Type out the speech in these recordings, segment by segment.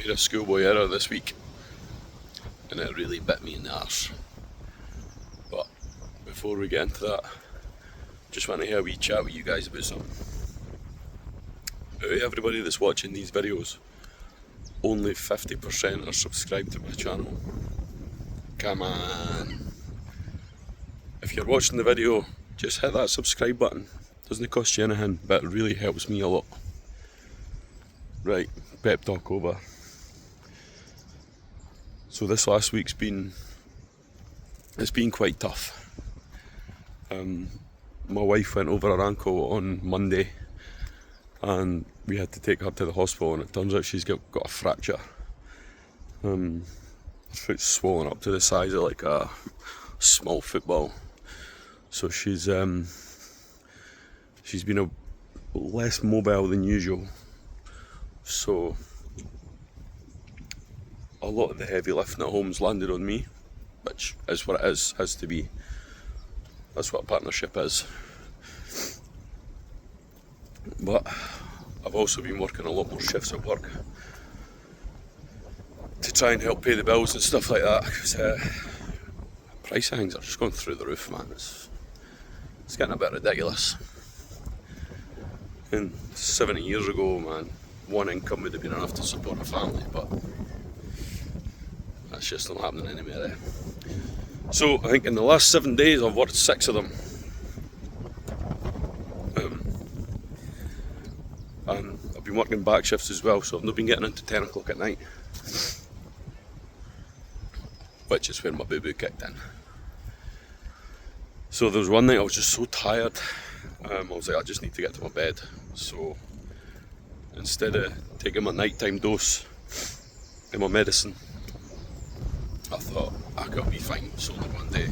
made a schoolboy error this week, and it really bit me in the arse. But before we get into that, just want to have a wee chat with you guys about something. Out of everybody that's watching these videos, only 50% are subscribed to my channel. Come on. If you're watching the video, just hit that subscribe button. Doesn't cost you anything, but it really helps me a lot. Right, pep talk over. So this last week's been quite tough. My wife went over her ankle on Monday, and we had to take her to the hospital, and it turns out she's got a fracture. Her foot's swollen up to the size of like a small football. So she's been less mobile than usual. So a lot of the heavy lifting at home's landed on me, which is what it is, has to be. That's what a partnership is. But I've also been working a lot more shifts at work to try and help pay the bills and stuff like that, because price of things are just going through the roof, man. It's getting a bit ridiculous. And 70 years ago, man, one income would have been enough to support a family, but that's just not happening anymore. So I think in the last 7 days I've worked 6 of them. And I've been working back shifts as well, so I've not been getting into 10 o'clock at night, which is when my boo-boo kicked in. So there was one night I was just so tired, I was like, I just need to get to my bed. So instead of taking my nighttime dose and my medicine, I thought I could be fine, it's only one day.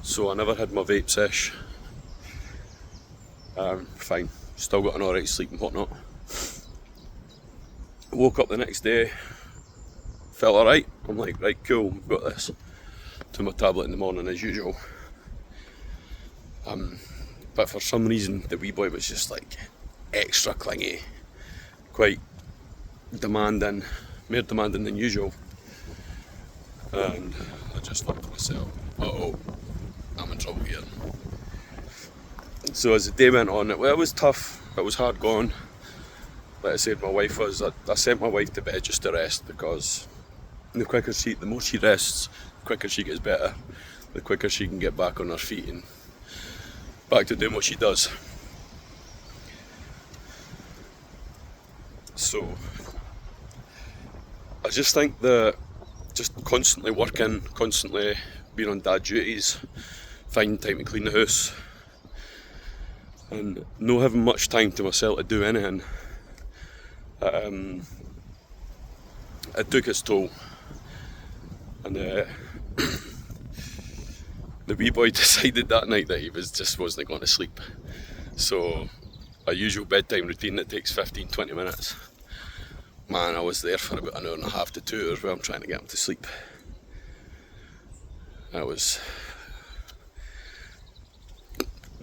So I never had my vape sesh. Fine, still got an alright sleep and whatnot. Woke up the next day, felt alright. I'm like, right, cool, we've got this. To my tablet in the morning as usual. But for some reason the wee boy was just like extra clingy, quite demanding, more demanding than usual. And I just thought to myself, uh-oh, I'm in trouble here. So as the day went on, it was tough, it was hard going. Like I said, I sent my wife to bed just to rest, because the more she rests, the quicker she gets better, the quicker she can get back on her feet and back to doing what she does. So I just think that just constantly working, constantly being on dad duties, finding time to clean the house, and not having much time to myself to do anything, it took its toll. And the wee boy decided that night that he wasn't going to sleep. So a usual bedtime routine that takes 15-20 minutes, man, I was there for about an hour and a half to 2 hours while I'm trying to get him to sleep.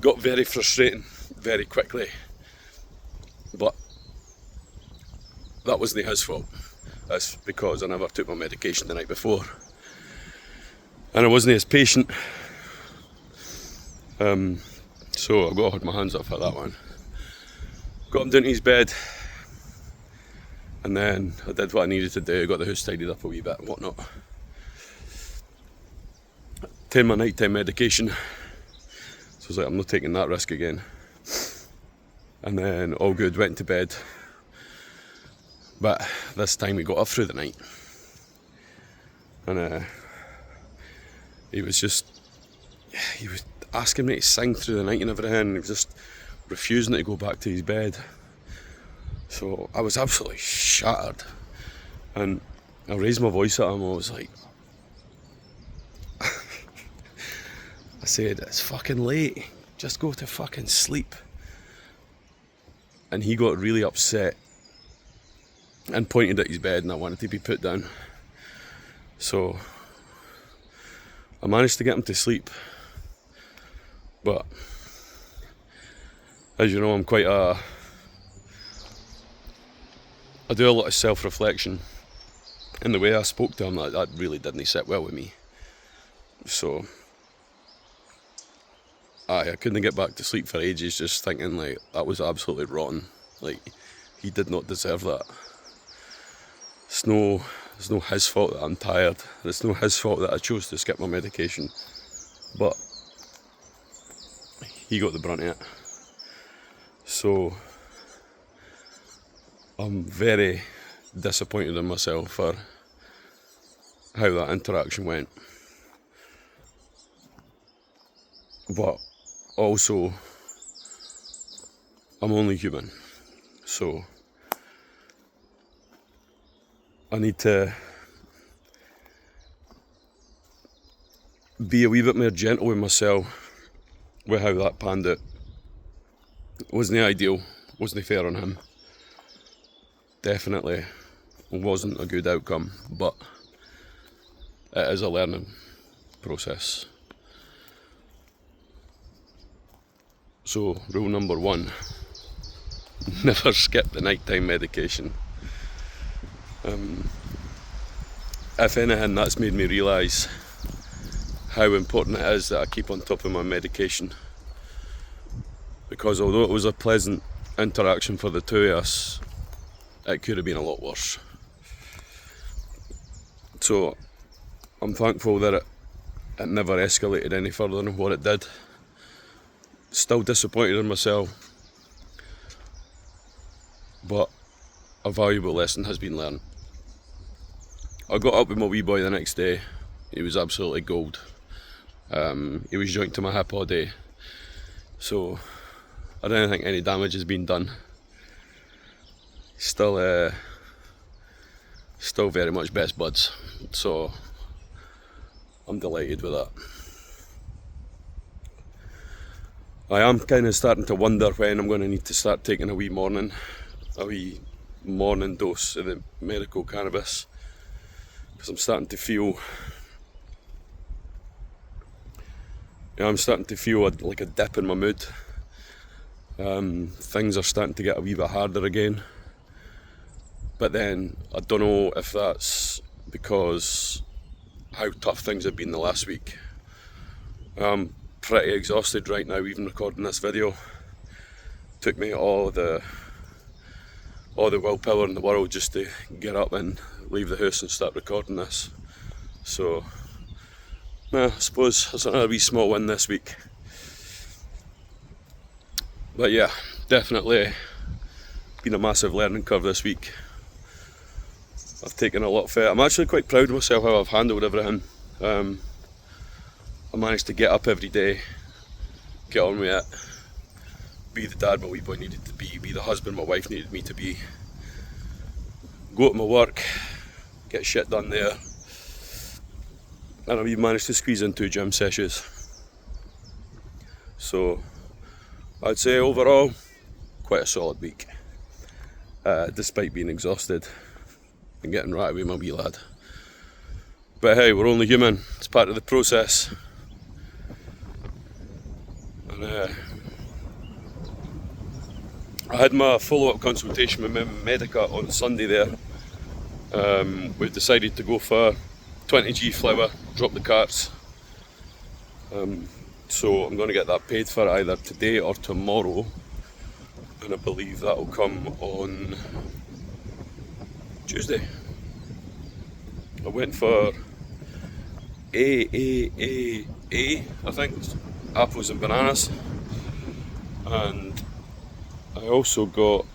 Got very frustrating very quickly, but that wasn't his fault. That's because I never took my medication the night before, and I wasn't as patient. So I've got to hold my hands up for that one. Got him down to his bed, and then I did what I needed to do, got the house tidied up a wee bit and whatnot. Taking my nighttime medication, so I was like, I'm not taking that risk again. And then all good, went to bed. But this time we got up through the night, and he was asking me to sing through the night and everything, and he was just refusing to go back to his bed. So I was absolutely shattered, and I raised my voice at him. I was like, I said, it's fucking late, just go to fucking sleep. And he got really upset and pointed at his bed, and I wanted to be put down. So I managed to get him to sleep, but as you know, I'm quite a I do a lot of self-reflection, and the way I spoke to him, that really didn't sit well with me. So I couldn't get back to sleep for ages, just thinking like that was absolutely rotten. Like, he did not deserve that. It's no his fault that I'm tired. It's no his fault that I chose to skip my medication. But he got the brunt of it. So I'm very disappointed in myself for how that interaction went. But also, I'm only human. So I need to be a wee bit more gentle with myself with how that panned out. It wasn't ideal, wasn't fair on him. Definitely wasn't a good outcome, but it is a learning process. So, rule number 1, never skip the nighttime medication. If anything, that's made me realise how important it is that I keep on top of my medication. Because although it was a pleasant interaction for the two of us, it could have been a lot worse. So I'm thankful that it never escalated any further than what it did. Still disappointed in myself, but a valuable lesson has been learned. I got up with my wee boy the next day. He was absolutely gold. He was joined to my hip all day, so I don't think any damage has been done. Still very much best buds, so I'm delighted with that. I am kind of starting to wonder when I'm going to need to start taking a wee morning dose of the medical cannabis, because I'm starting to feel like a dip in my mood. Things are starting to get a wee bit harder again, but then I don't know if that's because how tough things have been the last week. I'm pretty exhausted right now, even recording this video. Took me all the willpower in the world just to get up and leave the house and start recording this. So I suppose it's another wee small win this week. But yeah, definitely been a massive learning curve this week. I've taken a lot of it. I'm actually quite proud of myself how I've handled everything. I managed to get up every day, get on with it, be the dad my wee boy needed to be the husband my wife needed me to be, go to my work, get shit done there, and I've even managed to squeeze in 2 gym sessions. So I'd say overall, quite a solid week, despite being exhausted and getting right with my wee lad. But hey, we're only human, it's part of the process. And I had my follow-up consultation with Medica on Sunday there. We've decided to go for 20g flower, drop the carts. So I'm going to get that paid for either today or tomorrow, and I believe that will come on Tuesday. I went for I think, apples and bananas, and I also got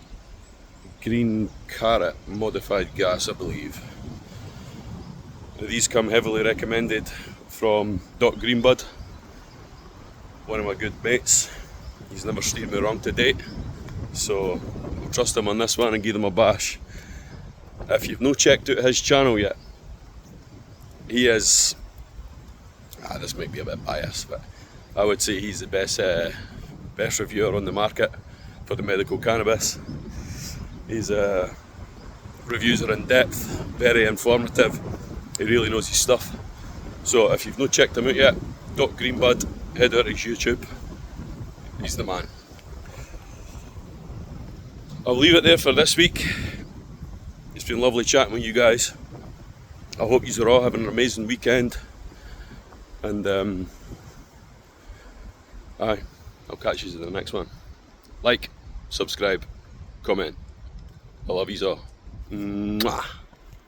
green carrot modified gas, I believe. Now, these come heavily recommended from Doc Greenbud, one of my good mates. He's never steered me wrong to date, so I'll trust him on this one and give them a bash. If you've not checked out his channel yet, he is, this might be a bit biased, but I would say he's the best reviewer on the market for the medical cannabis. His reviews are in depth, very informative. He really knows his stuff. So if you've not checked him out yet, Doc Greenbud, head out to his YouTube. He's the man. I'll leave it there for this week. It's been lovely chatting with you guys. I hope you are all having an amazing weekend. And I'll catch you in the next one. Like, subscribe, comment. I love you all. Mwah.